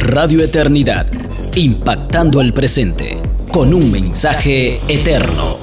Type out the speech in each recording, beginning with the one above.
Radio Eternidad, impactando el presente con un mensaje eterno.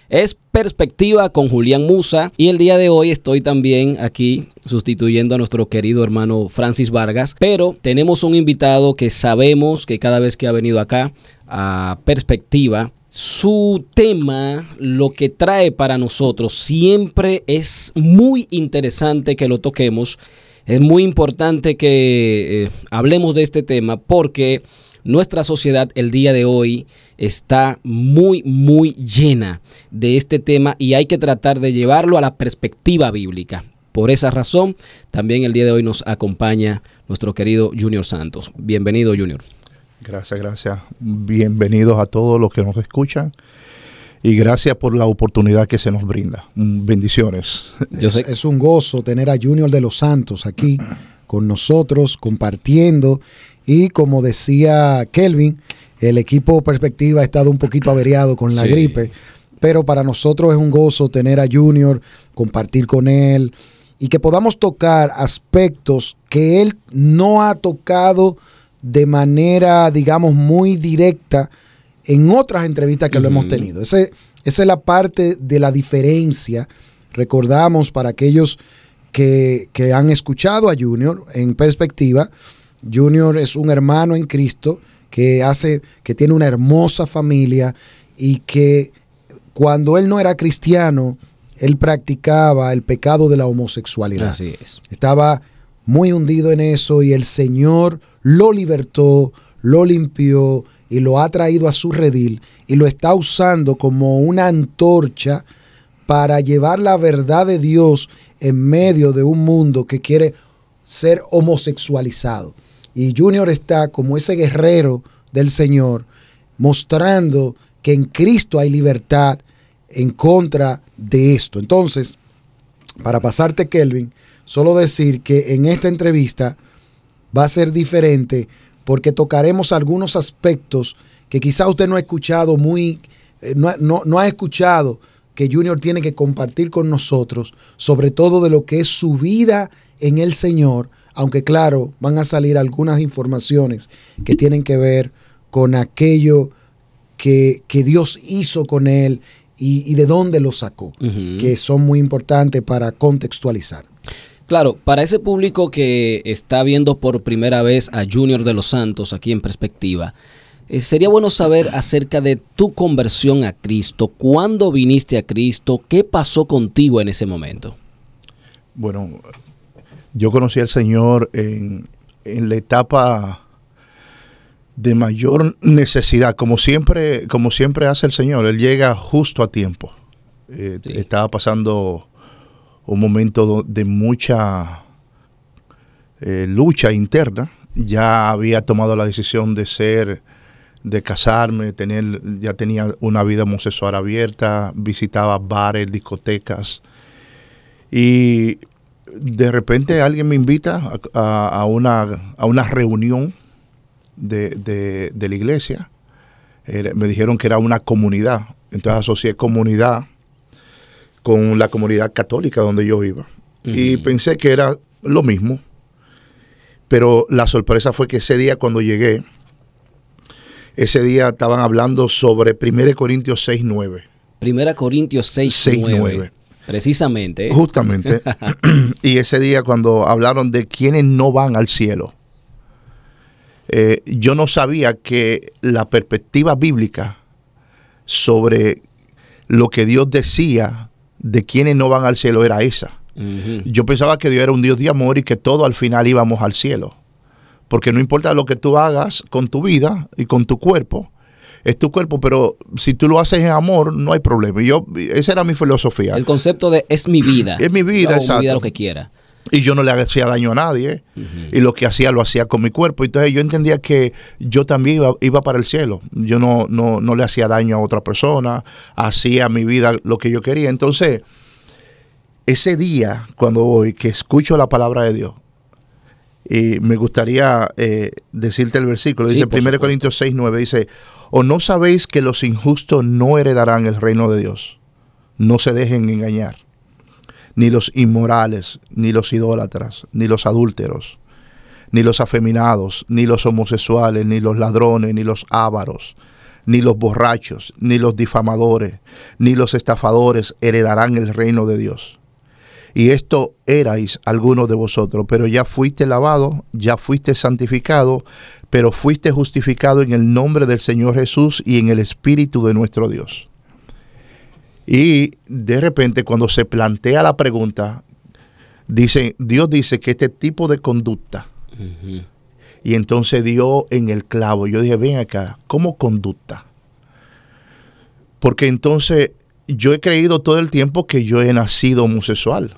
Es Perspectiva con Julián Musa y el día de hoy estoy también aquí sustituyendo a nuestro querido hermano Francis Vargas, pero tenemos un invitado que sabemos que cada vez que ha venido acá a Perspectiva, su tema, lo que trae para nosotros, siempre es muy interesante que lo toquemos. Es muy importante que hablemos de este tema porque nuestra sociedad el día de hoy está muy llena de este tema y hay que tratar de llevarlo a la perspectiva bíblica. Por esa razón, también el día de hoy nos acompaña nuestro querido Junior Santos. Bienvenido, Junior. Gracias. Bienvenidos a todos los que nos escuchan y gracias por la oportunidad que se nos brinda. Bendiciones. Es un gozo tener a Junior de los Santos aquí con nosotros, compartiendo. Y como decía Kelvin, el equipo Perspectiva ha estado un poquito averiado con la gripe, pero para nosotros es un gozo tener a Junior, compartir con él y que podamos tocar aspectos que él no ha tocado de manera, digamos, muy directa en otras entrevistas que lo hemos tenido. Esa es la parte de la diferencia. Recordamos para aquellos que han escuchado a Junior en Perspectiva, Junior es un hermano en Cristo que tiene una hermosa familia y que cuando él no era cristiano, él practicaba el pecado de la homosexualidad. Así es. Estaba muy hundido en eso y el Señor lo libertó, lo limpió y lo ha traído a su redil y lo está usando como una antorcha para llevar la verdad de Dios en medio de un mundo que quiere ser homosexualizado. Y Junior está como ese guerrero del Señor, mostrando que en Cristo hay libertad en contra de esto. Entonces, para pasarte, Kelvin, solo decir que en esta entrevista va a ser diferente porque tocaremos algunos aspectos que quizá usted no ha escuchado no ha escuchado que Junior tiene que compartir con nosotros, sobre todo de lo que es su vida en el Señor, aunque claro, van a salir algunas informaciones que tienen que ver con aquello que Dios hizo con él y de dónde lo sacó, que son muy importantes para contextualizar. Claro, para ese público que está viendo por primera vez a Junior de los Santos aquí en Perspectiva, sería bueno saber acerca de tu conversión a Cristo. ¿Cuándo viniste a Cristo? ¿Qué pasó contigo en ese momento? Bueno, yo conocí al Señor en la etapa de mayor necesidad, como siempre hace el Señor. Él llega justo a tiempo. Estaba pasando un momento de mucha lucha interna. Ya había tomado la decisión de casarme, ya tenía una vida homosexual abierta, visitaba bares, discotecas y de repente alguien me invita a una reunión de la iglesia. Me dijeron que era una comunidad, entonces asocié comunidad con la comunidad católica donde yo iba. Y pensé que era lo mismo, pero la sorpresa fue que ese día cuando llegué, estaban hablando sobre 1 Corintios 6:9. 1 Corintios 6:9. Precisamente. Justamente. Y ese día cuando hablaron de quienes no van al cielo, yo no sabía que la perspectiva bíblica sobre lo que Dios decía de quienes no van al cielo era esa. Yo pensaba que Dios era un Dios de amor y que todos al final íbamos al cielo. Porque no importa lo que tú hagas con tu vida y con tu cuerpo, es tu cuerpo, pero si tú lo haces en amor, no hay problema. Esa era mi filosofía. El concepto de es mi vida. Es mi vida, exacto. Mi vida lo que quiera. Y yo no le hacía daño a nadie. Y lo que hacía, lo hacía con mi cuerpo. Entonces yo entendía que yo también iba para el cielo. Yo no le hacía daño a otra persona. Hacía mi vida lo que yo quería. Entonces, ese día, cuando voy, que escucho la palabra de Dios, y me gustaría decirte el versículo. Dice 1 Corintios 6:9, dice: ¿o no sabéis que los injustos no heredarán el reino de Dios? No se dejen engañar. Ni los inmorales, ni los idólatras, ni los adúlteros, ni los afeminados, ni los homosexuales, ni los ladrones, ni los ávaros, ni los borrachos, ni los difamadores, ni los estafadores heredarán el reino de Dios. Y esto erais algunos de vosotros, pero ya fuiste lavado, ya fuiste santificado, pero fuiste justificado en el nombre del Señor Jesús y en el Espíritu de nuestro Dios. Y de repente, cuando se plantea la pregunta, Dios dice que este tipo de conducta, y entonces dio en el clavo. Yo dije, ven acá, ¿cómo conducta? Porque entonces yo he creído todo el tiempo que yo he nacido homosexual.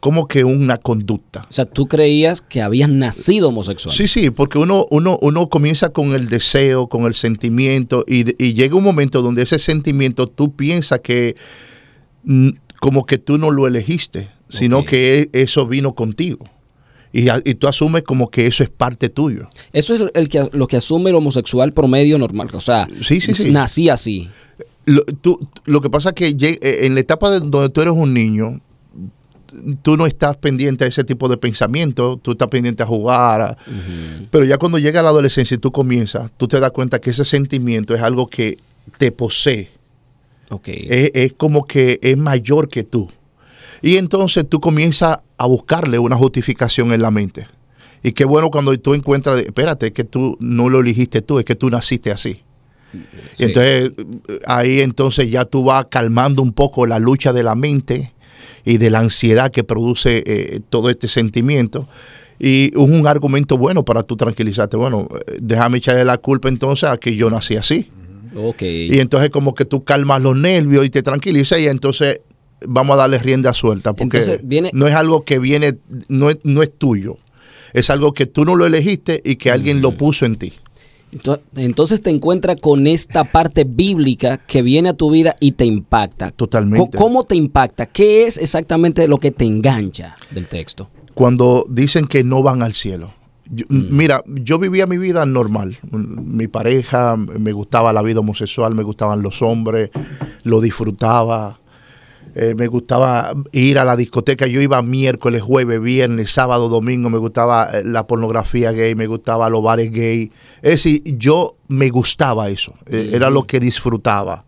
¿Cómo que una conducta? O sea, tú creías que habías nacido homosexual. Sí, porque uno comienza con el deseo, con el sentimiento, y llega un momento donde ese sentimiento tú piensas que como que tú no lo elegiste, sino que eso vino contigo. Y tú asumes como que eso es parte tuyo. Eso es lo que asume el homosexual promedio normal. O sea, sí. nací así. Lo que pasa es que en la etapa donde tú eres un niño, tú no estás pendiente a ese tipo de pensamiento, tú estás pendiente a jugar. Pero ya cuando llega la adolescencia y tú comienzas, tú te das cuenta que ese sentimiento es algo que te posee. Es como que es mayor que tú. Y entonces tú comienzas a buscarle una justificación en la mente. Y qué bueno cuando tú encuentras, espérate, es que tú no lo elegiste tú, es que tú naciste así. Sí. Y entonces ahí entonces ya tú vas calmando un poco la lucha de la mente y de la ansiedad que produce todo este sentimiento. Y es un argumento bueno para tú tranquilizarte. Bueno, déjame echarle la culpa entonces a que yo nací así. Y entonces como que tú calmas los nervios y te tranquilizas, y entonces vamos a darle rienda suelta, porque no es algo que viene, no es tuyo, es algo que tú no lo elegiste y que alguien lo puso en ti. Entonces te encuentras con esta parte bíblica que viene a tu vida y te impacta. Totalmente. ¿Cómo te impacta? ¿Qué es exactamente lo que te engancha del texto? Cuando dicen que no van al cielo. Mira, yo vivía mi vida normal. Mi pareja, me gustaba la vida homosexual, me gustaban los hombres, lo disfrutaba. Me gustaba ir a la discoteca. Yo iba miércoles, jueves, viernes, sábado, domingo. Me gustaba la pornografía gay, me gustaba los bares gay. Es decir, yo me gustaba eso. Era lo que disfrutaba.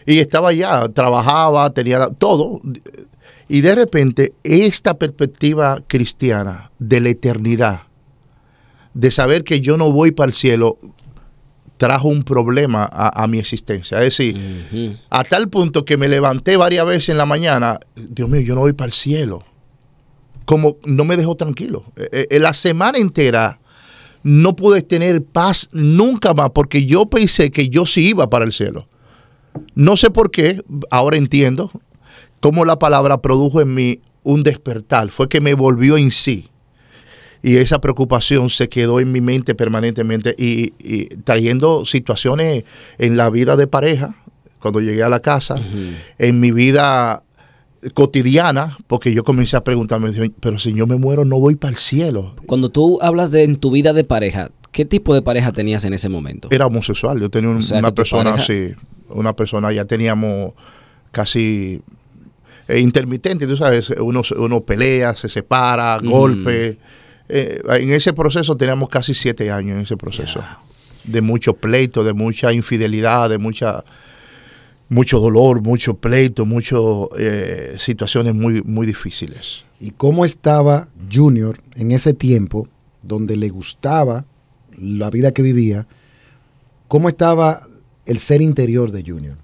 Y estaba allá, trabajaba, tenía todo. Y de repente, esta perspectiva cristiana de la eternidad, de saber que yo no voy para el cielo, trajo un problema a mi existencia. Es decir, a tal punto que me levanté varias veces en la mañana, Dios mío, yo no voy para el cielo. Como no me dejó tranquilo. La semana entera no pude tener paz nunca más, porque yo pensé que yo sí iba para el cielo. No sé por qué, ahora entiendo cómo la palabra produjo en mí un despertar. Fue que me volvió en sí. Y esa preocupación se quedó en mi mente permanentemente y trayendo situaciones en la vida de pareja, cuando llegué a la casa, en mi vida cotidiana, porque yo comencé a preguntarme, pero si yo me muero no voy para el cielo. Cuando tú hablas de en tu vida de pareja, ¿qué tipo de pareja tenías en ese momento? Era homosexual. Yo tenía una persona así, una persona, ya teníamos casi intermitente, tú sabes, uno pelea, se separa, golpe. En ese proceso teníamos casi 7 años en ese proceso. De mucho pleito, de mucha infidelidad, de mucho dolor, mucho pleito, muchas situaciones muy, muy difíciles. ¿Y cómo estaba Junior en ese tiempo donde le gustaba la vida que vivía? ¿Cómo estaba el ser interior de Junior?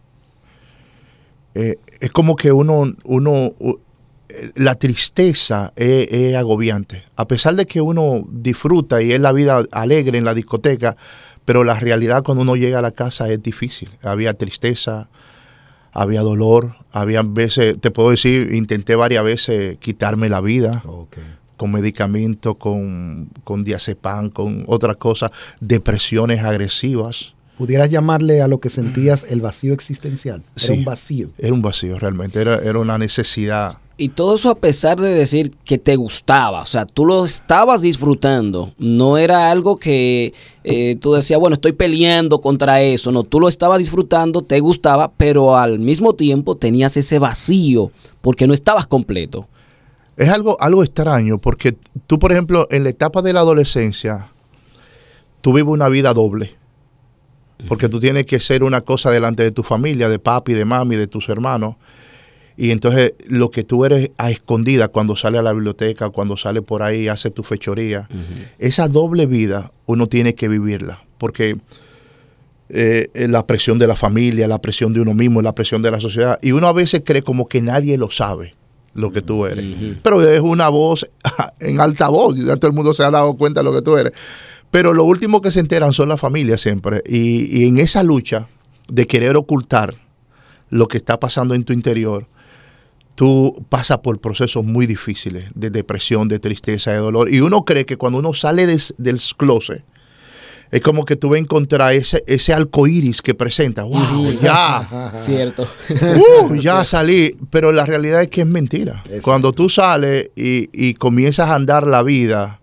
Es como que la tristeza es agobiante. A pesar de que uno disfruta y es la vida alegre en la discoteca, pero la realidad cuando uno llega a la casa es difícil. Había tristeza, había dolor, había veces, te puedo decir, intenté varias veces quitarme la vida. Con medicamentos, con diazepam, con otras cosas, depresiones agresivas. ¿Pudieras llamarle a lo que sentías el vacío existencial? Era un vacío. Era un vacío realmente, era una necesidad. Y todo eso a pesar de decir que te gustaba, o sea, tú lo estabas disfrutando, no era algo que tú decías, bueno, estoy peleando contra eso, no, tú lo estabas disfrutando, te gustaba, pero al mismo tiempo tenías ese vacío porque no estabas completo. Es algo extraño porque tú, por ejemplo, en la etapa de la adolescencia, tú vives una vida doble. Porque tú tienes que ser una cosa delante de tu familia, de papi, de mami, de tus hermanos. Y entonces lo que tú eres a escondida cuando sales a la biblioteca, cuando sales por ahí, haces tu fechoría. Esa doble vida uno tiene que vivirla. Porque la presión de la familia, la presión de uno mismo, la presión de la sociedad. Y uno a veces cree como que nadie lo sabe, lo que tú eres. Pero es una voz en alta voz. Ya todo el mundo se ha dado cuenta de lo que tú eres. Pero lo último que se enteran son las familias siempre. Y en esa lucha de querer ocultar lo que está pasando en tu interior, tú pasas por procesos muy difíciles de depresión, de tristeza, de dolor. Y uno cree que cuando uno sale del closet, es como que tú vas a encontrar ese arcoíris que presenta. ¡Wow! ¡Ya! Cierto. Ya salí. Pero la realidad es que es mentira. Exacto. Cuando tú sales y comienzas a andar la vida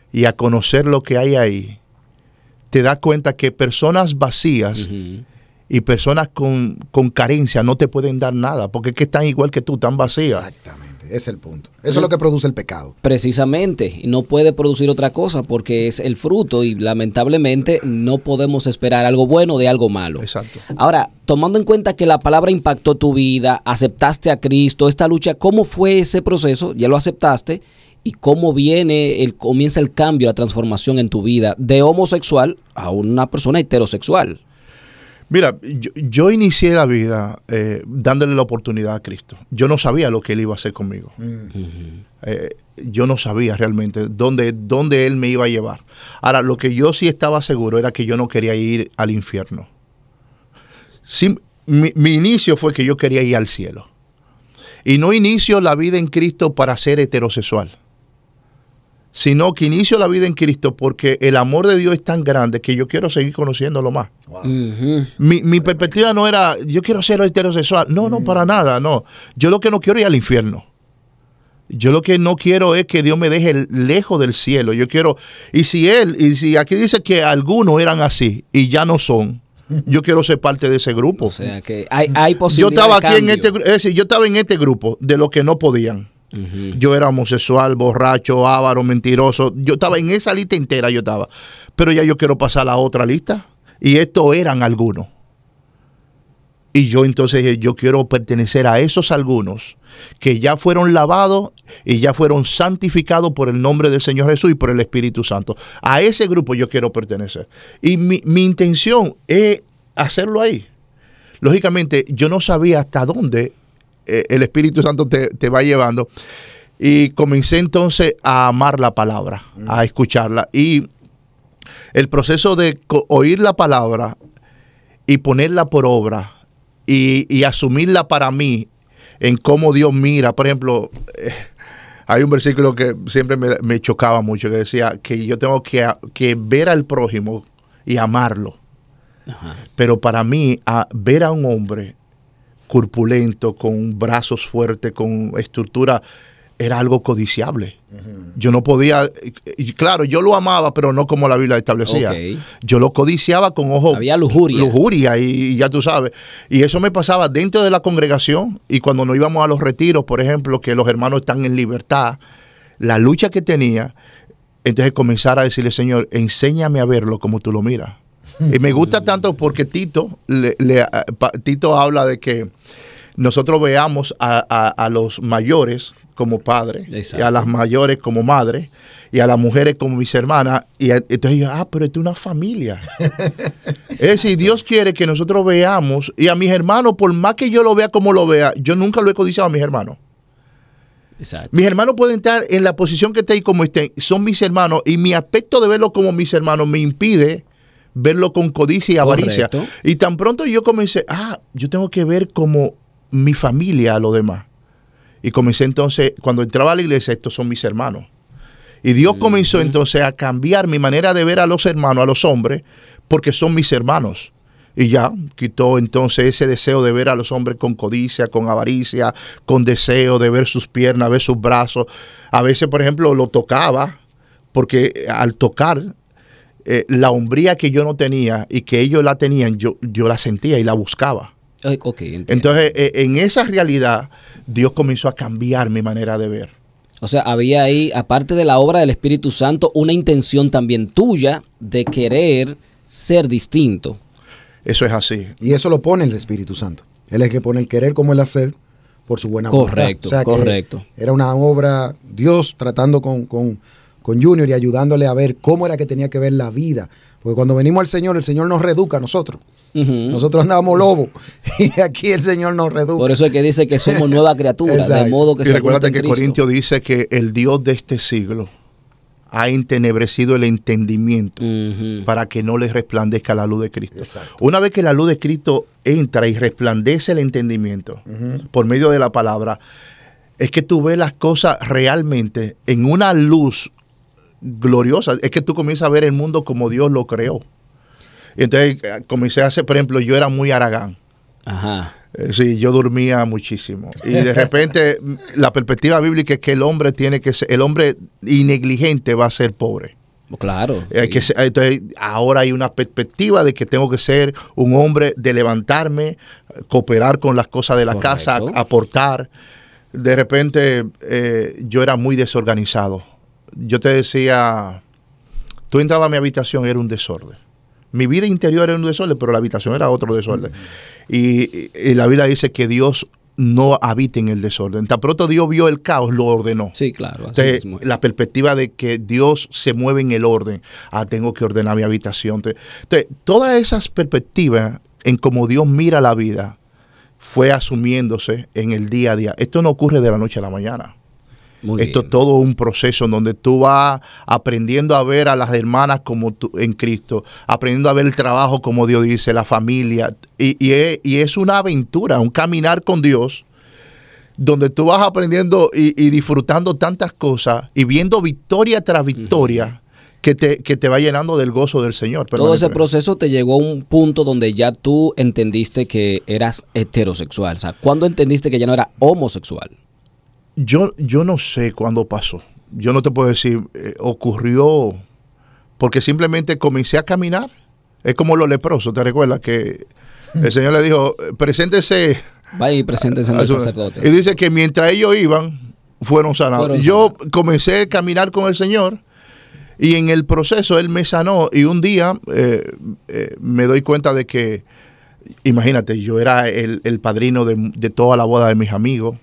y a conocer lo que hay ahí, te das cuenta que personas vacías y personas con carencia no te pueden dar nada, porque es que están igual que tú, están vacías. Exactamente, ese es el punto. Eso es lo que produce el pecado. Precisamente, y no puede producir otra cosa porque es el fruto y lamentablemente no podemos esperar algo bueno de algo malo. Exacto. Ahora, tomando en cuenta que la palabra impactó tu vida, aceptaste a Cristo, esta lucha, ¿cómo fue ese proceso? Ya lo aceptaste. ¿Y cómo comienza el cambio, la transformación en tu vida de homosexual a una persona heterosexual? Mira, yo inicié la vida dándole la oportunidad a Cristo. Yo no sabía lo que Él iba a hacer conmigo. Yo no sabía realmente dónde Él me iba a llevar. Ahora, lo que yo sí estaba seguro era que yo no quería ir al infierno. Sí, mi inicio fue que yo quería ir al cielo. Y no inicio la vida en Cristo para ser heterosexual, sino que inicio la vida en Cristo porque el amor de Dios es tan grande que yo quiero seguir conociéndolo más. Wow. Mi perspectiva no era, yo quiero ser heterosexual. No, para nada, no. Yo lo que no quiero es ir al infierno. Yo lo que no quiero es que Dios me deje lejos del cielo. Yo quiero, y si aquí dice que algunos eran así y ya no son, yo quiero ser parte de ese grupo. O sea que hay posibilidad yo estaba de aquí cambio. yo estaba en este grupo de los que no podían. Yo era homosexual, borracho, avaro, mentiroso. Yo estaba en esa lista entera, yo estaba. Pero ya yo quiero pasar a la otra lista. Y estos eran algunos. Y yo entonces yo quiero pertenecer a esos algunos que ya fueron lavados y ya fueron santificados por el nombre del Señor Jesús y por el Espíritu Santo. A ese grupo yo quiero pertenecer. Y mi intención es hacerlo ahí. Lógicamente, yo no sabía hasta dónde el Espíritu Santo te va llevando. Y comencé entonces a amar la palabra, a escucharla. Y el proceso de oír la palabra y ponerla por obra y asumirla para mí en cómo Dios mira. Por ejemplo, hay un versículo que siempre me chocaba mucho, que decía que yo tengo que ver al prójimo y amarlo. Ajá. Pero para mí, ver a un hombre corpulento, con brazos fuertes, con estructura, era algo codiciable. Yo no podía, claro, yo lo amaba, pero no como la Biblia establecía. Yo lo codiciaba con ojos. Había lujuria. Lujuria, y ya tú sabes. Y eso me pasaba dentro de la congregación, y cuando nos íbamos a los retiros, por ejemplo, que los hermanos están en libertad, la lucha que tenía, entonces comenzar a decirle, Señor, enséñame a verlo como tú lo miras. Y me gusta tanto porque Tito habla de que nosotros veamos a los mayores como padres, y a las mayores como madres, y a las mujeres como mis hermanas. Y entonces yo, pero esto es una familia. Es decir, Dios quiere que nosotros veamos, y a mis hermanos, por más que yo lo vea como lo vea, yo nunca lo he codiciado a mis hermanos. Exacto. Mis hermanos pueden estar en la posición que estén y como estén, son mis hermanos, y mi aspecto de verlos como mis hermanos me impide verlo con codicia y avaricia. Correcto. Y tan pronto yo comencé, yo tengo que ver como mi familia a los demás. Y comencé entonces, cuando entraba a la iglesia, estos son mis hermanos. Y Dios comenzó entonces a cambiar mi manera de ver a los hermanos, a los hombres, porque son mis hermanos. Y ya quitó entonces ese deseo de ver a los hombres con codicia, con avaricia, con deseo de ver sus piernas, ver sus brazos. A veces, por ejemplo, lo tocaba, porque al tocar, la hombría que yo no tenía y que ellos la tenían, yo la sentía y la buscaba. Okay, entonces, en esa realidad, Dios comenzó a cambiar mi manera de ver. O sea, había ahí, aparte de la obra del Espíritu Santo, una intención también tuya de querer ser distinto. Eso es así. Y eso lo pone el Espíritu Santo. Él es el que pone el querer como el hacer por su buena voluntad. Correcto, o sea, correcto. Era una obra, Dios tratando con Junior y ayudándole a ver cómo era que tenía que ver la vida. Porque cuando venimos al Señor, el Señor nos reeduca a nosotros. Nosotros andábamos lobos y aquí el Señor nos reduce. Por eso es que dice que somos nueva criatura, de modo que y se recuérdate que Cristo. Corintios dice que el Dios de este siglo ha entenebrecido el entendimiento para que no les resplandezca la luz de Cristo. Exacto. Una vez que la luz de Cristo entra y resplandece el entendimiento por medio de la palabra, es que tú ves las cosas realmente en una luz gloriosa. Es que tú comienzas a ver el mundo como Dios lo creó. Y entonces comencé a hacer, por ejemplo, yo era muy haragán. Ajá. Sí, yo dormía muchísimo. Y de repente la perspectiva bíblica es que el hombre tiene que ser, el hombre negligente va a ser pobre. Claro. Sí. Entonces ahora hay una perspectiva de que tengo que ser un hombre de levantarme, cooperar con las cosas de la casa, aportar. De repente yo era muy desorganizado. Yo te decía, tú entrabas a mi habitación, era un desorden. Mi vida interior era un desorden, pero la habitación era otro desorden. Y la Biblia dice que Dios no habita en el desorden. Tan pronto Dios vio el caos, lo ordenó. Sí, claro. Así Entonces, mismo. la perspectiva de que Dios se mueve en el orden. Tengo que ordenar mi habitación. Entonces, todas esas perspectivas en cómo Dios mira la vida fue asumiéndose en el día a día. Esto no ocurre de la noche a la mañana. Esto es todo un proceso en donde tú vas aprendiendo a ver a las hermanas como tú, en Cristo, aprendiendo a ver el trabajo como Dios dice, la familia. Y es una aventura, un caminar con Dios, donde tú vas aprendiendo y disfrutando tantas cosas y viendo victoria tras victoria que te va llenando del gozo del Señor. Todo ese proceso te llegó a un punto donde ya tú entendiste que eras heterosexual. O sea, ¿cuándo entendiste que ya no era homosexual? Yo no sé cuándo pasó. Yo no te puedo decir, ocurrió porque simplemente comencé a caminar. Es como los leprosos, ¿te recuerdas? Que el Señor le dijo, preséntese. Vaya y preséntese al sacerdote. Y dice que mientras ellos iban, fueron sanados. Yo comencé a caminar con el Señor y en el proceso Él me sanó. Y un día me doy cuenta de que, imagínate, yo era el padrino de toda la boda de mis amigos.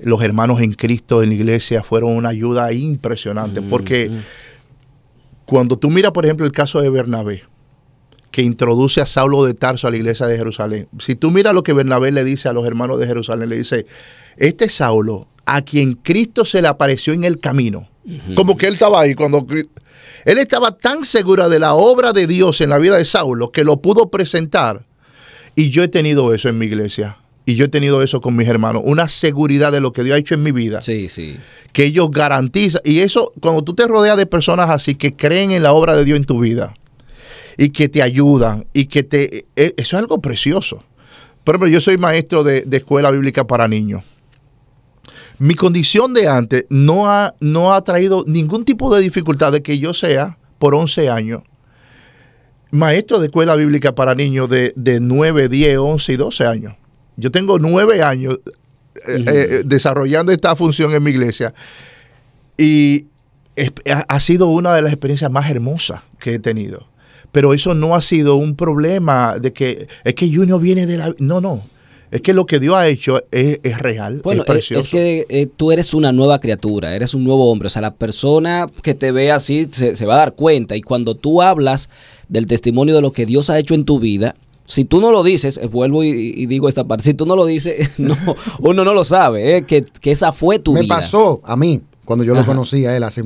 Los hermanos en Cristo en la iglesia fueron una ayuda impresionante, porque cuando tú miras, por ejemplo, el caso de Bernabé, que introduce a Saulo de Tarso a la iglesia de Jerusalén, si tú miras lo que Bernabé le dice a los hermanos de Jerusalén, le dice, este Saulo, a quien Cristo se le apareció en el camino, como que él estaba ahí, cuando él estaba tan seguro de la obra de Dios en la vida de Saulo, que lo pudo presentar, y yo he tenido eso en mi iglesia. Y yo he tenido eso con mis hermanos, una seguridad de lo que Dios ha hecho en mi vida. Sí, sí. Que ellos garantizan. Y eso, cuando tú te rodeas de personas así que creen en la obra de Dios en tu vida y que te ayudan y que eso es algo precioso. Por ejemplo, yo soy maestro de escuela bíblica para niños. Mi condición de antes no ha traído ningún tipo de dificultad de que yo sea, por 11 años, maestro de escuela bíblica para niños de 9, 10, 11 y 12 años. Yo tengo 9 años desarrollando esta función en mi iglesia y ha sido una de las experiencias más hermosas que he tenido. Pero eso no ha sido un problema de que es que Junior viene de la... No. Es que lo que Dios ha hecho es real, bueno, es precioso. Es que tú eres una nueva criatura, eres un nuevo hombre. O sea, la persona que te ve así se va a dar cuenta. Y cuando tú hablas del testimonio de lo que Dios ha hecho en tu vida, si tú no lo dices, vuelvo y digo esta parte, si tú no lo dices, no, uno no lo sabe, que esa fue tu vida. Me pasó a mí, cuando yo lo conocí a él hace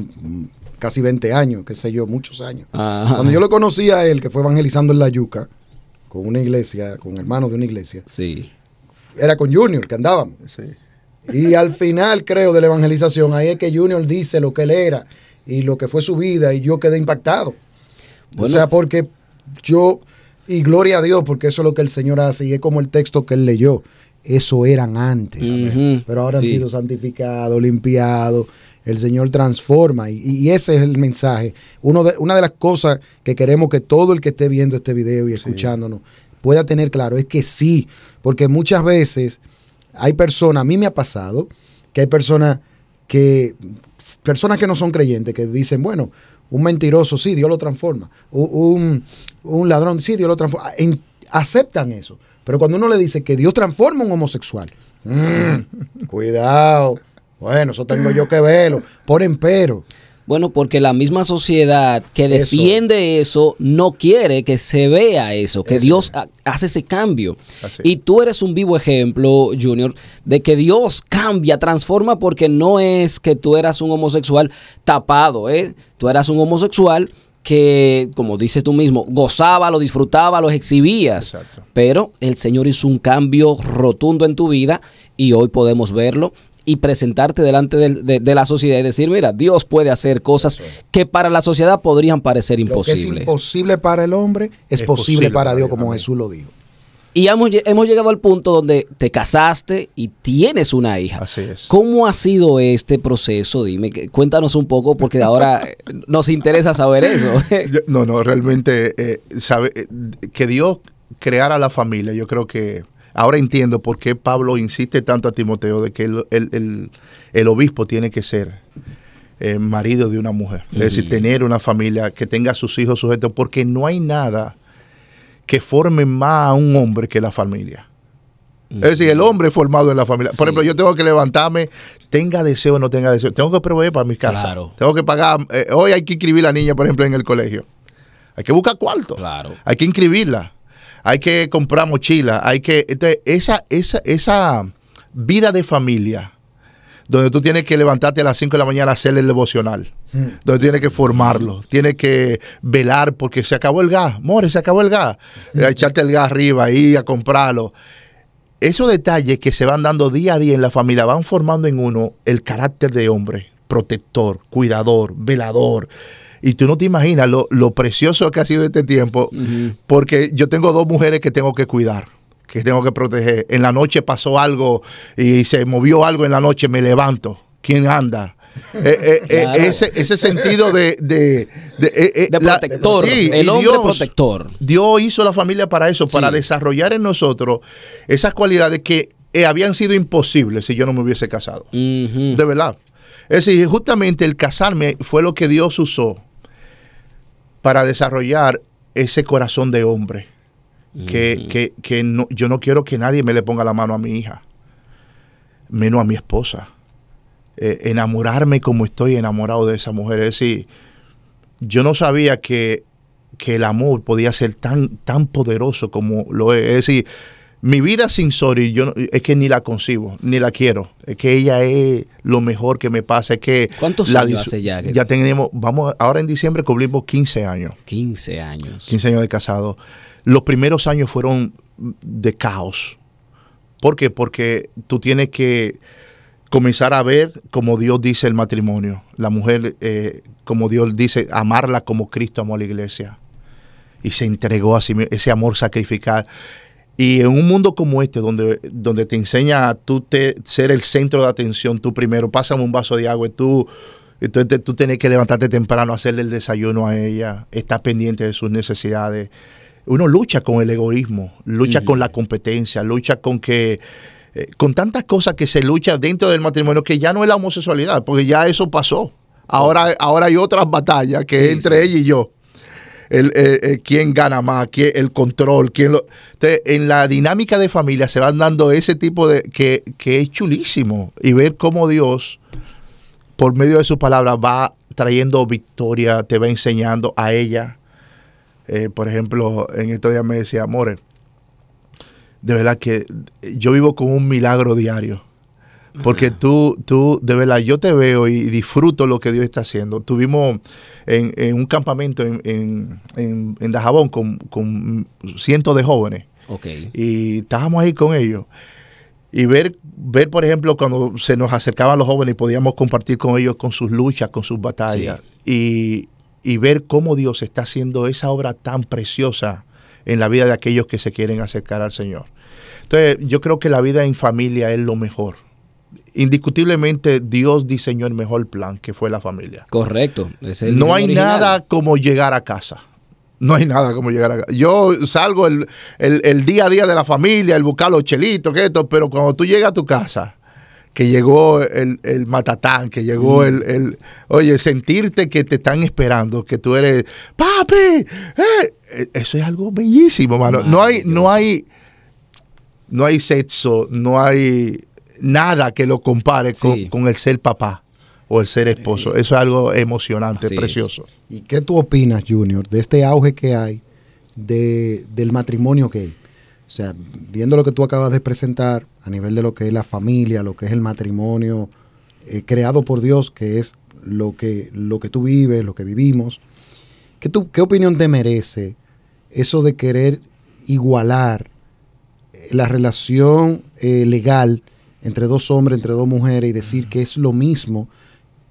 casi 20 años, qué sé yo, muchos años. Ajá. Cuando yo lo conocí a él, que fue evangelizando en La Yuca, con una iglesia, con hermanos de una iglesia. Sí. Era con Junior que andábamos. Sí. Y al final, creo, de la evangelización, ahí es que Junior dice lo que él era y lo que fue su vida, y yo quedé impactado. Bueno. O sea, porque yo... Y gloria a Dios, porque eso es lo que el Señor hace, y es como el texto que él leyó. Eso eran antes, pero ahora han sido santificados, limpiados. El Señor transforma, y ese es el mensaje. Una de las cosas que queremos que todo el que esté viendo este video y escuchándonos pueda tener claro es que sí, porque muchas veces hay personas, a mí me ha pasado, que hay personas que personas que no son creyentes, que dicen, bueno, un mentiroso, sí, Dios lo transforma. Un ladrón, sí, Dios lo transforma. Aceptan eso. Pero cuando uno le dice que Dios transforma a un homosexual, cuidado, bueno, eso tengo yo que verlo. Ponen pero. Bueno, porque la misma sociedad que defiende eso no quiere que se vea eso, que Dios hace ese cambio. Así. Y tú eres un vivo ejemplo, Junior, de que Dios cambia, transforma, porque no es que tú eras un homosexual tapado, ¿eh? Tú eras un homosexual que, como dices tú mismo, gozaba, lo disfrutaba, lo exhibías. Exacto. Pero el Señor hizo un cambio rotundo en tu vida y hoy podemos verlo y presentarte delante de la sociedad y decir, mira, Dios puede hacer cosas que para la sociedad podrían parecer imposibles. Lo que es imposible para el hombre es posible para Dios, como Jesús lo dijo. Y hemos llegado al punto donde te casaste y tienes una hija. Así es. ¿Cómo ha sido este proceso? Dime, cuéntanos un poco, porque ahora nos interesa saber eso. No, realmente, que Dios creara la familia, yo creo que ahora entiendo por qué Pablo insiste tanto a Timoteo de que el obispo tiene que ser marido de una mujer. Es decir, tener una familia que tenga a sus hijos sujetos, porque no hay nada que forme más a un hombre que la familia. Es decir, el hombre formado en la familia. Por ejemplo, yo tengo que levantarme, tenga deseo o no tenga deseo. Tengo que proveer para mi casa. Claro. Tengo que pagar. Hoy hay que inscribir a la niña, por ejemplo, en el colegio. Hay que buscar cuarto. Claro. Hay que inscribirla. Hay que comprar mochila, entonces esa vida de familia, donde tú tienes que levantarte a las 5 de la mañana a hacer el devocional, donde tienes que formarlo, tienes que velar porque se acabó el gas, more, se acabó el gas, echarte el gas arriba, ir a comprarlo. Esos detalles que se van dando día a día en la familia van formando en uno el carácter de hombre, protector, cuidador, velador. Y tú no te imaginas lo precioso que ha sido este tiempo, porque yo tengo 2 mujeres que tengo que cuidar, que tengo que proteger. En la noche pasó algo y se movió algo en la noche, me levanto. ¿Quién anda? Claro. Ese sentido de protector, sí, el hombre protector. Dios hizo la familia para eso, para desarrollar en nosotros esas cualidades que habían sido imposibles si yo no me hubiese casado. De verdad. Es decir, justamente el casarme fue lo que Dios usó para desarrollar ese corazón de hombre. Que yo no quiero que nadie me le ponga la mano a mi hija, menos a mi esposa. Enamorarme como estoy enamorado de esa mujer. Es decir, yo no sabía que el amor podía ser tan poderoso como lo es. Es decir, mi vida sin Sori, es que ni la concibo, ni la quiero. Es que ella es lo mejor que me pasa. Es que ¿cuántos años hace ya? Ya tenemos, ahora en diciembre cumplimos 15 años. 15 años. 15 años de casado. Los primeros años fueron de caos. ¿Por qué? Porque tú tienes que comenzar a ver como Dios dice el matrimonio. La mujer, como Dios dice, amarla como Cristo amó a la iglesia. Y se entregó a sí mismo, ese amor sacrificado. Y en un mundo como este, donde te enseña a tú ser el centro de atención, tú primero, pásame un vaso de agua, tú tienes que levantarte temprano, hacerle el desayuno a ella, estar pendiente de sus necesidades. Uno lucha con el egoísmo, lucha con la competencia, lucha con tantas cosas que se lucha dentro del matrimonio, que ya no es la homosexualidad, porque ya eso pasó. Ahora hay otras batallas que entre ella y yo. Quién gana más, el control, Entonces, en la dinámica de familia se van dando ese tipo de que es chulísimo, y ver cómo Dios, por medio de su palabra, va trayendo victoria, te va enseñando a ella. Por ejemplo, en estos días me decía, amore, de verdad que yo vivo con un milagro diario. Porque tú, de verdad, yo te veo y disfruto lo que Dios está haciendo. Tuvimos en un campamento en Dajabón con cientos de jóvenes. Okay. Y estábamos ahí con ellos. Y ver, por ejemplo, cuando se nos acercaban los jóvenes y podíamos compartir con ellos con sus luchas, con sus batallas. Sí. Y ver cómo Dios está haciendo esa obra tan preciosa en la vida de aquellos que se quieren acercar al Señor. Entonces, yo creo que la vida en familia es lo mejor. Indiscutiblemente Dios diseñó el mejor plan, que fue la familia. Correcto. No hay nada como llegar a casa. No hay nada como llegar a casa. Yo salgo el día a día de la familia, el buscar los chelitos, pero cuando tú llegas a tu casa, que llegó el matatán, que llegó oye, sentirte que te están esperando, que tú eres, papi, eso es algo bellísimo, mano. No hay sexo, no hay nada que lo compare con el ser papá o el ser esposo. Eso es algo emocionante, precioso. ¿Y qué tú opinas, Junior, de este auge que hay del matrimonio gay? O sea, viendo lo que tú acabas de presentar a nivel de lo que es la familia, lo que es el matrimonio creado por Dios, que es lo que tú vives, lo que vivimos, ¿qué opinión te merece eso de querer igualar la relación legal entre dos hombres, entre dos mujeres, y decir que es lo mismo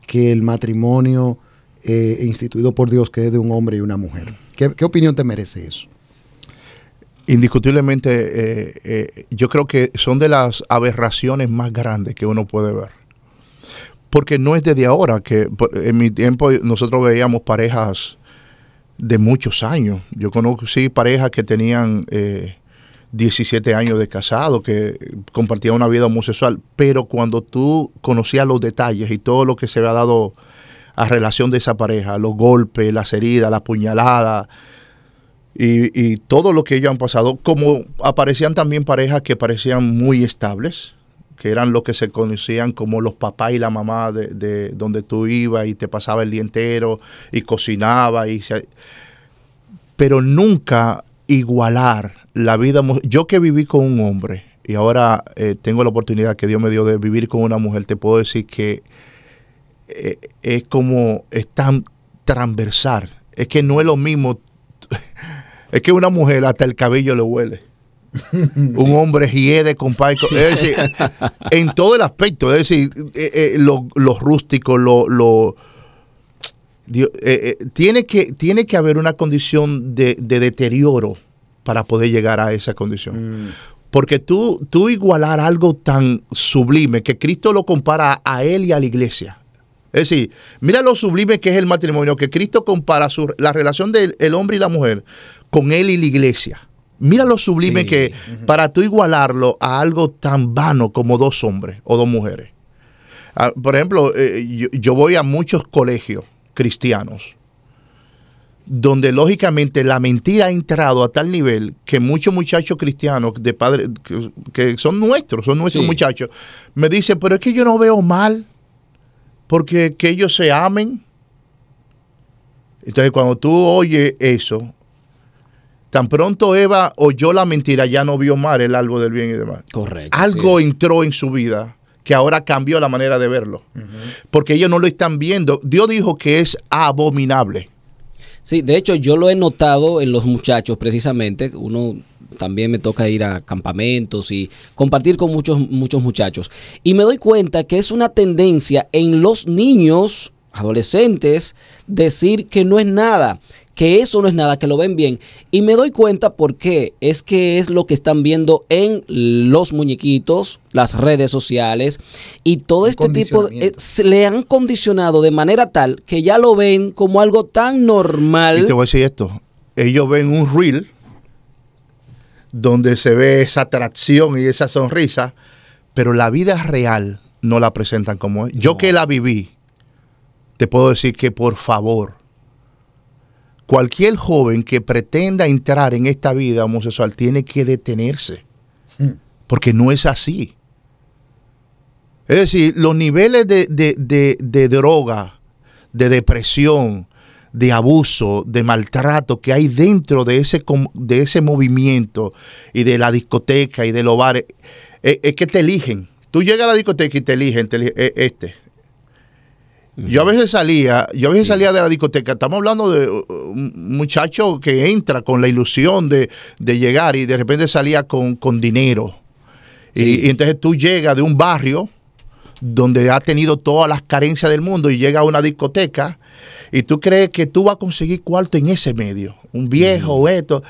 que el matrimonio instituido por Dios, que es de un hombre y una mujer? ¿Qué opinión te merece eso? Indiscutiblemente, yo creo que son de las aberraciones más grandes que uno puede ver. Porque no es desde ahora, que en mi tiempo nosotros veíamos parejas de muchos años. Yo conocí parejas que tenían 17 años de casado, que compartían una vida homosexual, pero cuando tú conocías los detalles y todo lo que se había dado a relación de esa pareja, los golpes, las heridas, la puñalada y todo lo que ellos han pasado, como aparecían también parejas que parecían muy estables, que eran lo que se conocían como los papás y la mamá de donde tú ibas y te pasaba el día entero y cocinaba, pero nunca igualar la vida. Yo que viví con un hombre y ahora tengo la oportunidad que Dios me dio de vivir con una mujer, te puedo decir que es tan transversal. Es que no es lo mismo. Es que una mujer hasta el cabello le huele. Un hombre hiede, compadre. Es decir, en todo el aspecto. Es decir, lo rústico, tiene que haber una condición de deterioro para poder llegar a esa condición. Porque tú igualar algo tan sublime, que Cristo lo compara a él y a la iglesia. Es decir, mira lo sublime que es el matrimonio, que Cristo compara la relación del hombre y la mujer con él y la iglesia. Mira lo sublime que para tú igualarlo a algo tan vano como dos hombres o dos mujeres. Por ejemplo, yo voy a muchos colegios cristianos donde lógicamente la mentira ha entrado a tal nivel que muchos muchachos cristianos de padres que son nuestros muchachos, me dicen, pero es que yo no veo mal porque que ellos se amen. Entonces cuando tú oyes eso, tan pronto Eva oyó la mentira, ya no vio mal el árbol del bien y demás. Correcto. Algo entró en su vida que ahora cambió la manera de verlo. Porque ellos no lo están viendo. Dios dijo que es abominable. Sí, de hecho yo lo he notado en los muchachos precisamente. Uno también me toca ir a campamentos y compartir con muchos muchachos. Y me doy cuenta que es una tendencia en los niños, adolescentes, decir que no es nada, que eso no es nada, que lo ven bien. Y me doy cuenta por qué. Es que es lo que están viendo en los muñequitos, las redes sociales y todo este tipo. Se le han condicionado de manera tal que ya lo ven como algo tan normal. Y te voy a decir esto. Ellos ven un reel donde se ve esa atracción y esa sonrisa, pero la vida real no la presentan como es. Yo que la viví, te puedo decir que por favor, cualquier joven que pretenda entrar en esta vida homosexual tiene que detenerse, porque no es así. Es decir, los niveles de droga, de depresión, de abuso, de maltrato que hay dentro de ese movimiento y de la discoteca y de los bares, es que te eligen. Tú llegas a la discoteca y te eligen este. Yo a veces salía de la discoteca, estamos hablando de un muchacho que entra con la ilusión de llegar y de repente salía con dinero. Y entonces tú llegas de un barrio donde ha tenido todas las carencias del mundo y llega a una discoteca y tú crees que tú vas a conseguir cuarto en ese medio, un viejo o esto,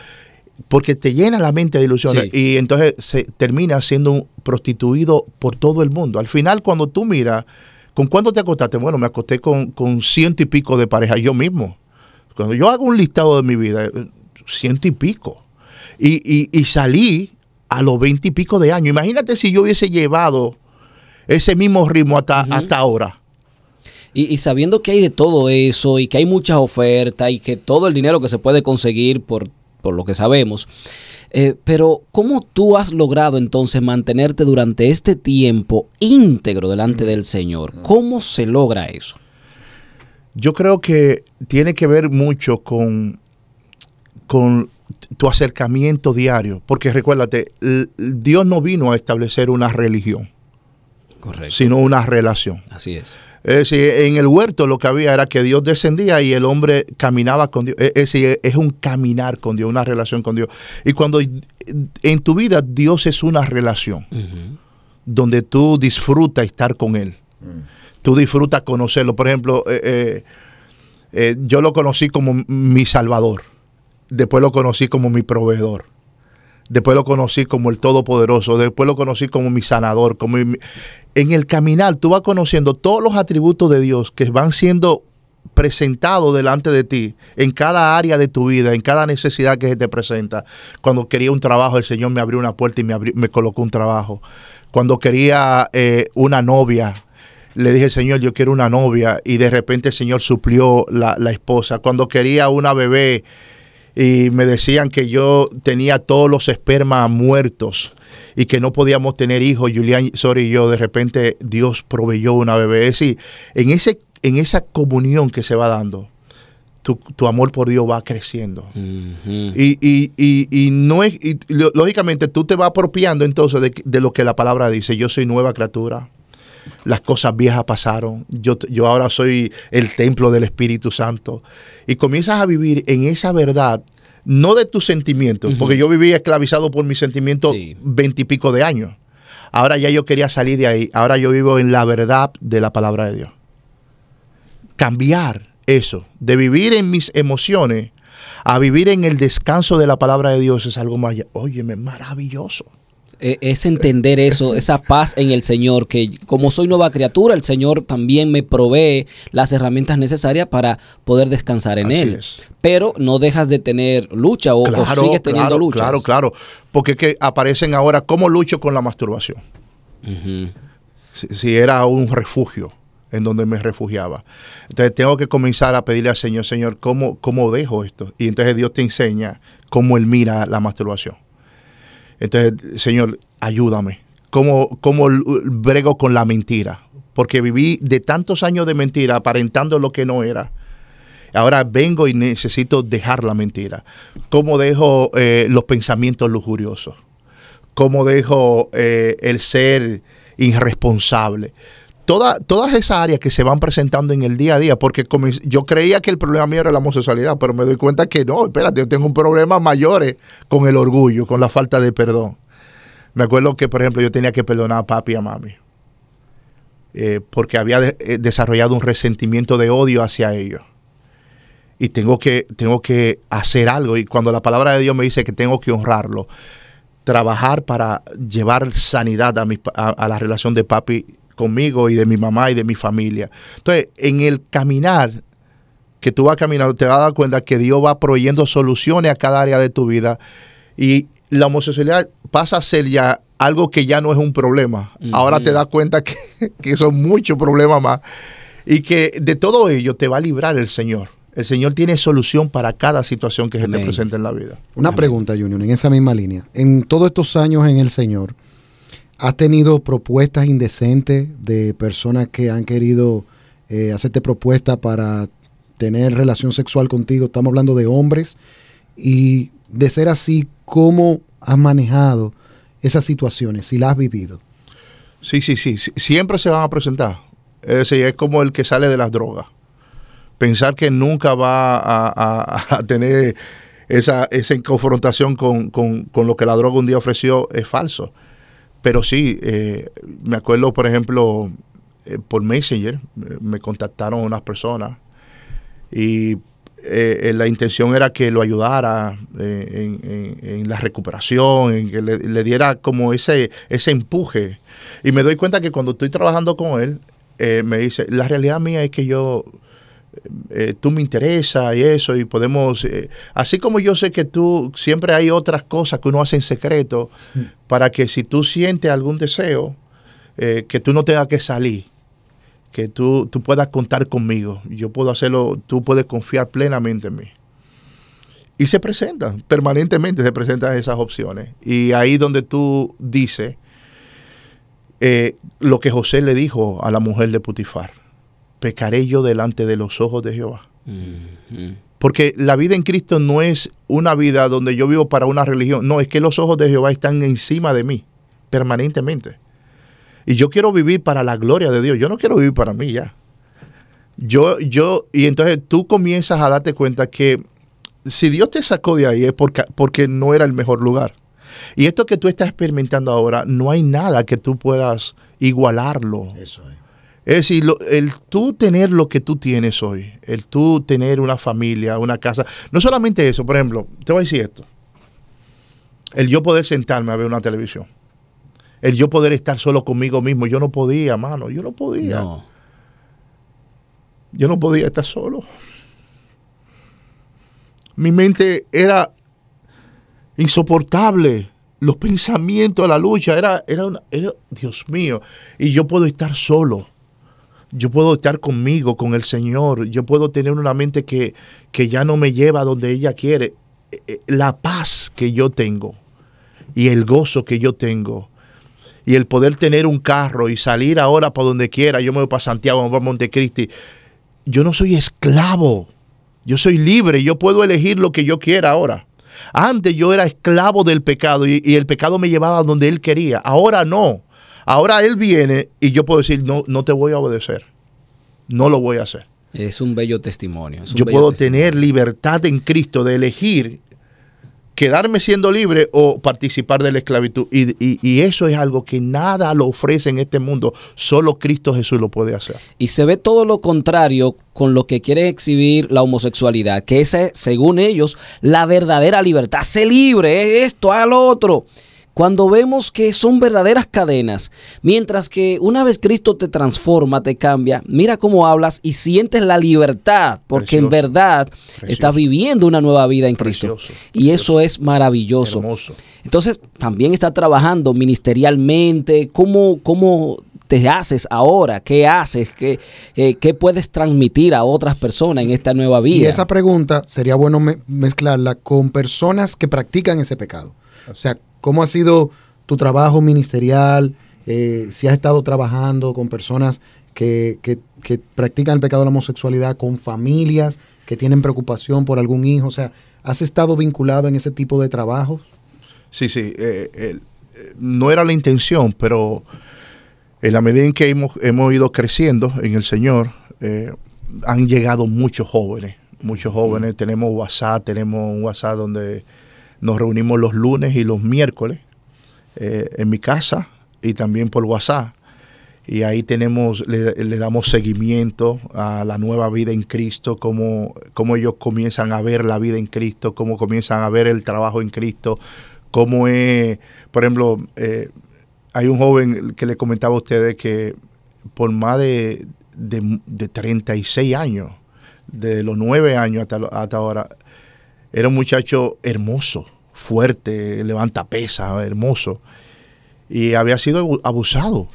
porque te llena la mente de ilusiones y entonces se termina siendo prostituido por todo el mundo. Al final, cuando tú miras, ¿con cuánto te acostaste? Bueno, me acosté con 100 y pico de parejas yo mismo. Cuando yo hago un listado de mi vida, 100 y pico. Y salí a los 20 y pico de años. Imagínate si yo hubiese llevado ese mismo ritmo hasta ahora. Y sabiendo que hay de todo eso y que hay muchas ofertas y que todo el dinero que se puede conseguir por lo que sabemos, pero ¿cómo tú has logrado entonces mantenerte durante este tiempo íntegro delante del Señor? ¿Cómo se logra eso? Yo creo que tiene que ver mucho con tu acercamiento diario, porque recuérdate, Dios no vino a establecer una religión, correcto, sino una relación. Así es. Es decir, en el huerto lo que había era que Dios descendía y el hombre caminaba con Dios. Es decir, es un caminar con Dios, una relación con Dios. Y cuando en tu vida Dios es una relación, donde tú disfrutas estar con Él. Tú disfrutas conocerlo. Por ejemplo, yo lo conocí como mi Salvador. Después lo conocí como mi proveedor. Después lo conocí como el Todopoderoso. Después lo conocí como mi sanador. En el caminar tú vas conociendo todos los atributos de Dios que van siendo presentados delante de ti en cada área de tu vida, en cada necesidad que se te presenta. Cuando quería un trabajo, el Señor me abrió una puerta y me colocó un trabajo. Cuando quería una novia, le dije, Señor, yo quiero una novia, y de repente el Señor suplió la esposa. Cuando quería una bebé y me decían que yo tenía todos los espermas muertos y que no podíamos tener hijos, Julián Soria y yo, de repente Dios proveyó una bebé. Es decir, en esa comunión que se va dando, tu amor por Dios va creciendo. Y lógicamente tú te vas apropiando entonces de lo que la palabra dice. Yo soy nueva criatura. Las cosas viejas pasaron. Yo ahora soy el templo del Espíritu Santo. Y comienzas a vivir en esa verdad, no de tus sentimientos, porque yo vivía esclavizado por mis sentimientos 20 y pico de años. Ahora ya yo quería salir de ahí. Ahora yo vivo en la verdad de la palabra de Dios. Cambiar eso, de vivir en mis emociones a vivir en el descanso de la palabra de Dios, es algo más, óyeme, maravilloso. Es entender eso, esa paz en el Señor, que como soy nueva criatura, el Señor también me provee las herramientas necesarias para poder descansar en Él. Pero no dejas de tener lucha o sigues teniendo luchas. Claro, porque es que aparecen ahora, ¿cómo lucho con la masturbación? Si era un refugio en donde me refugiaba. Entonces tengo que comenzar a pedirle al Señor, Señor, ¿cómo dejo esto? Y entonces Dios te enseña cómo Él mira la masturbación. Entonces, Señor, ayúdame. ¿Cómo brego con la mentira? Porque viví de tantos años de mentira aparentando lo que no era. Ahora vengo y necesito dejar la mentira. ¿Cómo dejo los pensamientos lujuriosos? ¿Cómo dejo el ser irresponsable? Todas esas áreas que se van presentando en el día a día, porque yo creía que el problema mío era la homosexualidad, pero me doy cuenta que no, espérate, yo tengo un problema mayor con el orgullo, con la falta de perdón. Me acuerdo que, por ejemplo, yo tenía que perdonar a papi y a mami, porque había desarrollado un resentimiento de odio hacia ellos. Y tengo que hacer algo, y cuando la palabra de Dios me dice que tengo que honrarlo, trabajar para llevar sanidad a la relación de papi conmigo y de mi mamá y de mi familia. Entonces, en el caminar que tú vas caminando, te vas a dar cuenta que Dios va proveyendo soluciones a cada área de tu vida, y la homosexualidad pasa a ser ya algo que ya no es un problema. Ahora te das cuenta que son muchos problemas más, y que de todo ello te va a librar el Señor. El Señor tiene solución para cada situación que se te presenta en la vida. Una pregunta, Junior, en esa misma línea. En todos estos años en el Señor, ¿has tenido propuestas indecentes de personas que han querido hacerte propuestas para tener relación sexual contigo? Estamos hablando de hombres. Y de ser así, ¿cómo has manejado esas situaciones? Si las has vivido. Sí. Siempre se van a presentar. Es decir, es como el que sale de las drogas. Pensar que nunca va a tener esa confrontación con lo que la droga un día ofreció es falso. Pero sí, me acuerdo, por ejemplo, por Messenger, me contactaron unas personas y la intención era que lo ayudara en la recuperación, en que le diera como ese empuje. Y me doy cuenta que cuando estoy trabajando con él, me dice, la realidad mía es que tú me interesas y eso, y podemos, así como yo sé que tú, siempre hay otras cosas que uno hace en secreto, para que si tú sientes algún deseo, que tú no tengas que salir, que tú puedas contar conmigo, yo puedo hacerlo, tú puedes confiar plenamente en mí. Y se presentan, permanentemente se presentan esas opciones. Y ahí donde tú dices lo que José le dijo a la mujer de Potifar: pecaré yo delante de los ojos de Jehová. Porque la vida en Cristo no es una vida donde yo vivo para una religión. No, es que los ojos de Jehová están encima de mí, permanentemente. Y yo quiero vivir para la gloria de Dios. Yo no quiero vivir para mí ya. Y entonces tú comienzas a darte cuenta que si Dios te sacó de ahí es porque no era el mejor lugar. Y esto que tú estás experimentando ahora, no hay nada que tú puedas igualarlo. Eso es. Es decir, el tú tener lo que tú tienes hoy, el tú tener una familia, una casa, no solamente eso, por ejemplo, te voy a decir esto, el yo poder sentarme a ver una televisión, el yo poder estar solo conmigo mismo, yo no podía, mano, yo no podía. No. Yo no podía estar solo. Mi mente era insoportable. Los pensamientos, la lucha, era Dios mío. Y yo puedo estar solo. Yo puedo estar conmigo, con el Señor. Yo puedo tener una mente que ya no me lleva a donde ella quiere. La paz que yo tengo y el gozo que yo tengo y el poder tener un carro y salir ahora para donde quiera. Yo me voy para Santiago, me voy para Montecristi. Yo no soy esclavo. Yo soy libre. Yo puedo elegir lo que yo quiera ahora. Antes yo era esclavo del pecado y el pecado me llevaba a donde él quería. Ahora no. Ahora él viene y yo puedo decir, no te voy a obedecer. No lo voy a hacer. Es un bello testimonio. Yo puedo tener libertad en Cristo de elegir quedarme siendo libre o participar de la esclavitud. Y eso es algo que nada lo ofrece en este mundo. Solo Cristo Jesús lo puede hacer. Y se ve todo lo contrario con lo que quiere exhibir la homosexualidad, que esa es, según ellos, la verdadera libertad. Sé libre, es esto, haz lo otro. Cuando vemos que son verdaderas cadenas, mientras que una vez Cristo te transforma, te cambia, mira cómo hablas y sientes la libertad, porque en verdad estás viviendo una nueva vida en Cristo. Y eso es maravilloso. Hermoso. Entonces, también está trabajando ministerialmente. ¿Cómo te haces ahora? ¿Qué haces? ¿Qué puedes transmitir a otras personas en esta nueva vida? Y esa pregunta sería bueno mezclarla con personas que practican ese pecado. O sea, ¿cómo ha sido tu trabajo ministerial? Si has estado trabajando con personas que practican el pecado de la homosexualidad, con familias que tienen preocupación por algún hijo. O sea, ¿has estado vinculado en ese tipo de trabajos? Sí. No era la intención, pero en la medida en que hemos ido creciendo en el Señor, han llegado muchos jóvenes. Tenemos un WhatsApp donde nos reunimos los lunes y los miércoles en mi casa y también por WhatsApp. Y ahí le damos seguimiento a la nueva vida en Cristo, cómo ellos comienzan a ver la vida en Cristo, cómo comienzan a ver el trabajo en Cristo, cómo es, por ejemplo, hay un joven que le comentaba a ustedes que por más de 36 años, de los 9 años hasta ahora, era un muchacho hermoso, fuerte, levanta pesa, hermoso. Y había sido abusado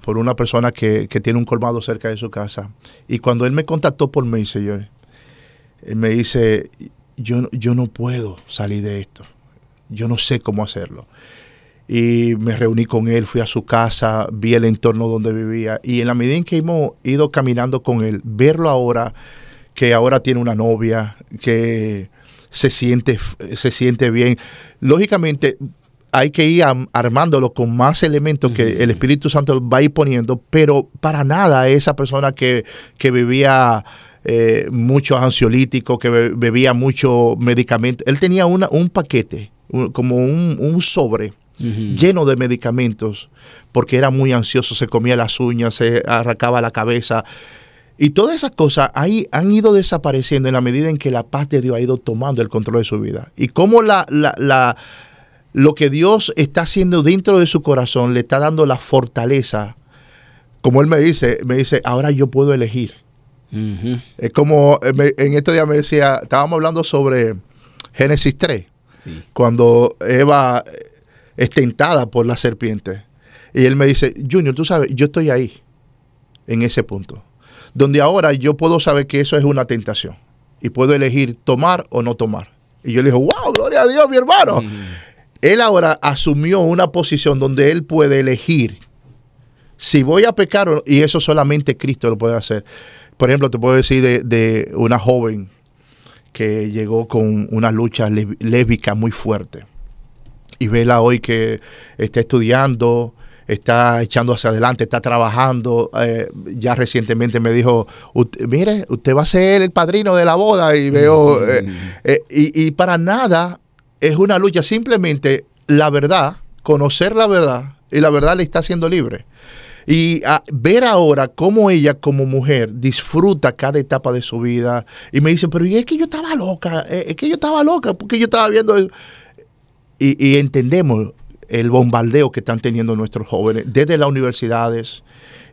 por una persona que tiene un colmado cerca de su casa. Y cuando él me contactó por Messenger, él me dice, yo no puedo salir de esto. Yo no sé cómo hacerlo. Y me reuní con él, fui a su casa, vi el entorno donde vivía. Y en la medida en que hemos ido caminando con él, verlo ahora, que ahora tiene una novia, que se siente bien. Lógicamente, hay que ir armándolo con más elementos que el Espíritu Santo va a ir poniendo, pero para nada esa persona que bebía muchos ansiolíticos, que bebía mucho medicamento. Él tenía un paquete, como un sobre lleno de medicamentos, porque era muy ansioso, se comía las uñas, se arrancaba la cabeza. Y todas esas cosas han ido desapareciendo en la medida en que la paz de Dios ha ido tomando el control de su vida. Y cómo lo que Dios está haciendo dentro de su corazón le está dando la fortaleza. Como él me dice, ahora yo puedo elegir. Es como en estos días me decía, estábamos hablando sobre Génesis 3, sí, cuando Eva es tentada por la serpiente. Y él me dice, Junior, tú sabes, yo estoy ahí, en ese punto, donde ahora yo puedo saber que eso es una tentación y puedo elegir tomar o no tomar. Y yo le digo, wow, gloria a Dios, mi hermano. Él ahora asumió una posición donde él puede elegir si voy a pecar o no, y eso solamente Cristo lo puede hacer. Por ejemplo, te puedo decir de una joven que llegó con una lucha lésbica muy fuerte. Y vela hoy que está estudiando, está echando hacia adelante, está trabajando. Ya recientemente me dijo, mire, usted va a ser el padrino de la boda. Y veo, y para nada es una lucha, simplemente la verdad, conocer la verdad, y la verdad le está haciendo libre. Y ver ahora cómo ella como mujer disfruta cada etapa de su vida. Y me dice, pero es que yo estaba loca, porque yo estaba viendo eso. Y entendemos el bombardeo que están teniendo nuestros jóvenes desde las universidades,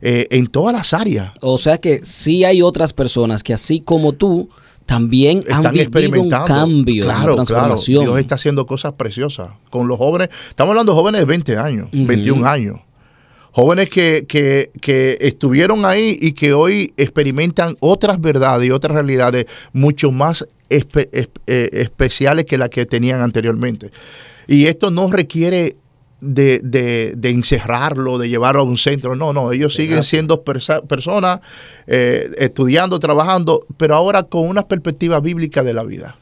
en todas las áreas. O sea que sí hay otras personas que así como tú también han vivido un cambio, una transformación. Claro, Dios está haciendo cosas preciosas con los jóvenes. Estamos hablando de jóvenes de 20 años, 21 años. Jóvenes que estuvieron ahí y que hoy experimentan otras verdades y otras realidades mucho más especiales que las que tenían anteriormente. Y esto no requiere de encerrarlo, de llevarlo a un centro. No, ellos siguen siendo personas estudiando, trabajando, pero ahora con una perspectiva bíblica de la vida.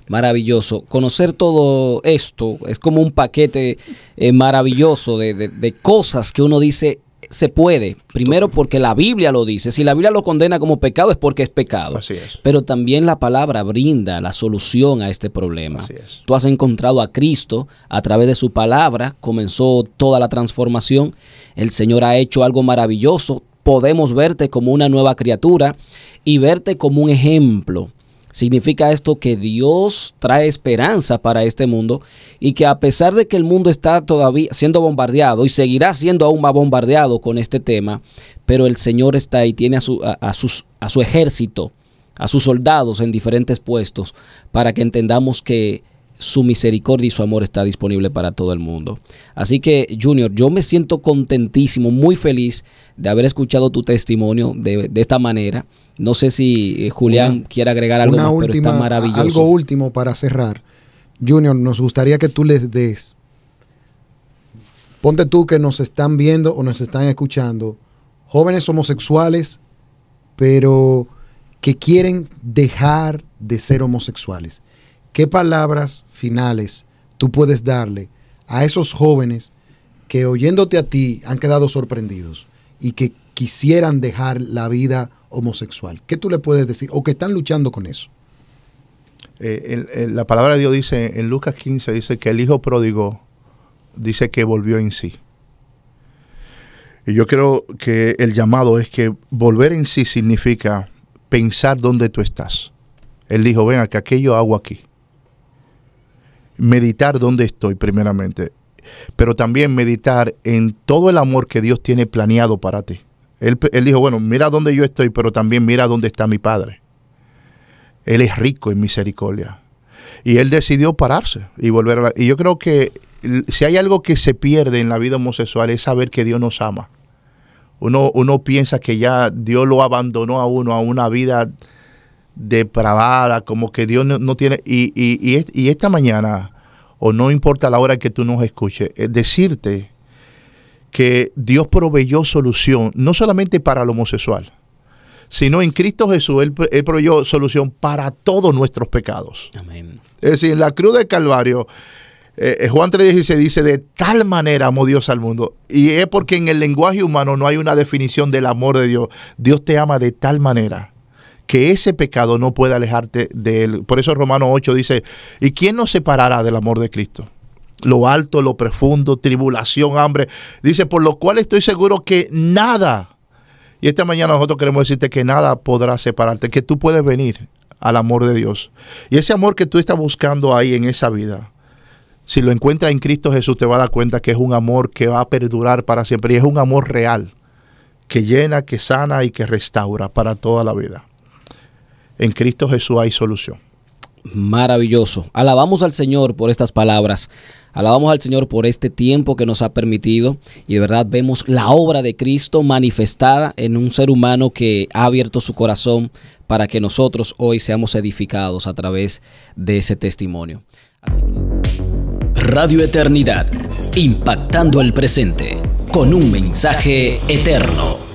Maravilloso. Conocer todo esto es como un paquete maravilloso de cosas que uno dice se puede. Primero porque la Biblia lo dice. Si la Biblia lo condena como pecado es porque es pecado. Así es. Pero también la palabra brinda la solución a este problema. Así es. Tú has encontrado a Cristo a través de su palabra. Comenzó toda la transformación. El Señor ha hecho algo maravilloso. Podemos verte como una nueva criatura y verte como un ejemplo. Significa esto que Dios trae esperanza para este mundo y que a pesar de que el mundo está todavía siendo bombardeado y seguirá siendo aún más bombardeado con este tema, pero el Señor está ahí, tiene a su ejército, a sus soldados en diferentes puestos para que entendamos que su misericordia y su amor está disponible para todo el mundo. Así que, Junior, yo me siento contentísimo, muy feliz de haber escuchado tu testimonio de esta manera. No sé si Julián quiere agregar algo más, pero está maravilloso. Algo último para cerrar. Junior, nos gustaría que tú les des, ponte tú que nos están viendo o nos están escuchando, jóvenes homosexuales, pero que quieren dejar de ser homosexuales. ¿Qué palabras finales tú puedes darle a esos jóvenes que oyéndote a ti han quedado sorprendidos y que quisieran dejar la vida homosexual? ¿Qué tú le puedes decir? O que están luchando con eso. La palabra de Dios dice, en Lucas 15, dice que el hijo pródigo dice que volvió en sí. Y yo creo que el llamado es que volver en sí significa pensar dónde tú estás. Él dijo, ven acá, ¿qué yo hago aquí? Meditar dónde estoy primeramente, pero también meditar en todo el amor que Dios tiene planeado para ti. Él dijo, bueno, mira dónde yo estoy, pero también mira dónde está mi Padre. Él es rico en misericordia. Y él decidió pararse y volver a la... Y yo creo que si hay algo que se pierde en la vida homosexual es saber que Dios nos ama. Uno piensa que ya Dios lo abandonó a uno a una vida depravada, como que Dios no tiene... Y esta mañana, o no importa la hora que tú nos escuches, es decirte que Dios proveyó solución, no solamente para el homosexual, sino en Cristo Jesús, Él proveyó solución para todos nuestros pecados. Amén. Es decir, en la cruz del Calvario, Juan 3:16 dice, de tal manera amó Dios al mundo. Y es porque en el lenguaje humano no hay una definición del amor de Dios. Dios te ama de tal manera que ese pecado no puede alejarte de él. Por eso Romanos 8 dice, ¿y quién nos separará del amor de Cristo? Lo alto, lo profundo, tribulación, hambre. Dice, por lo cual estoy seguro que nada, y esta mañana nosotros queremos decirte que nada podrá separarte, que tú puedes venir al amor de Dios. Y ese amor que tú estás buscando ahí en esa vida, si lo encuentras en Cristo Jesús, te vas a dar cuenta que es un amor que va a perdurar para siempre. Y es un amor real, que llena, que sana y que restaura para toda la vida. En Cristo Jesús hay solución. Maravilloso. Alabamos al Señor por estas palabras. Alabamos al Señor por este tiempo que nos ha permitido y de verdad vemos la obra de Cristo manifestada en un ser humano que ha abierto su corazón para que nosotros hoy seamos edificados a través de ese testimonio. Así que... Radio Eternidad, impactando el presente con un mensaje eterno.